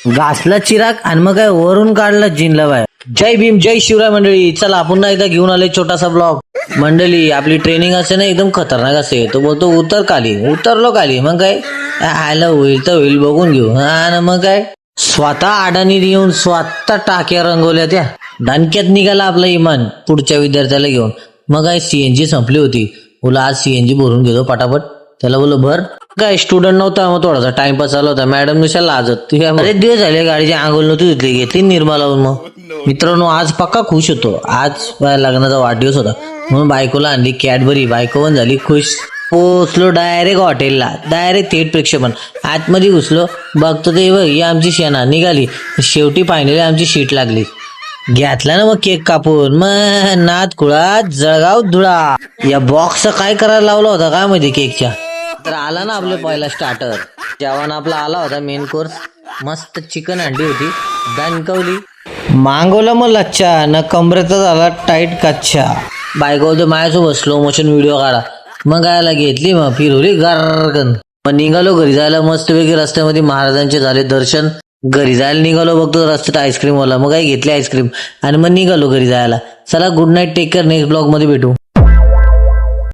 घासला चिराग आणि मग काय वरून काढला जिनला बाय. जय भीम जय शिवराय मंडळी. चला पुन्हा एकदा घेऊन आले छोटासा ब्लॉग. मंडळी आपली ट्रेनिंग असते ना एकदम खतरनाक असते. तो बोलतो उतर खाली. उतरलो खाली. मग काय आयला होईल तर होईल बघून घेऊ. हा मग काय स्वतः अडाणी येऊन स्वतः टाक्या रंगवल्या त्या. दणक्यात निघाला आपला इमान पुढच्या विद्यार्थ्याला घेऊन. मग काय सीएनजी संपली होती. बोला आज सीएनजी भरून घेतो पटापट. त्याला बोललो भर. काय स्टुडंट नव्हता मग थोडासा टाइमपास चालू होता. मॅडम नुसार लाजत बरेच दिवस झाले गाडीची आंघोळ नव्हती धुतली. घेतली निर्मा लावून. मग मित्रांनो आज पक्का खुश होतो. आज लग्नाचा वाढदिवस होता म्हणून बायकोला आणली कॅडबरी. बायको पण झाली खुश. पोचलो डायरेक्ट हॉटेलला. डायरेक्ट थेट प्रेक्षेपण. आतमध्ये घुसलो बघतो ते ही आमची शेणा निघाली. शेवटी फायनली आमची शीट लागली. घेतला ना मग केक कापून. मग नाद खुळा जळगाव धुळा. या बॉक्स काय करायला लावला होता काय माहिती केकच्या. तर आला ना आपलं पहिला स्टार्टर. जेवण आपला आला होता मेन कोर्स. मस्त चिकन अंडी होती दणकवली. मागवला मग लच्छा न कमरेचा झाला टाईट कच्छा. बायको माझ्यासोबत स्लो मोशन व्हिडिओ काढा. मग गायला घेतली मग फिरवली गारगन. मग निघालो घरी जायला. मस्तपैकी रस्त्यामध्ये महाराजांचे झाले दर्शन. घरी जायला निघालो बघतो रस्त्यात आईस्क्रीम वाला. मग काय घेतली आईस्क्रीम आणि मग निघालो घरी जायला. चला good night take care. Next blog मध्ये भेटू.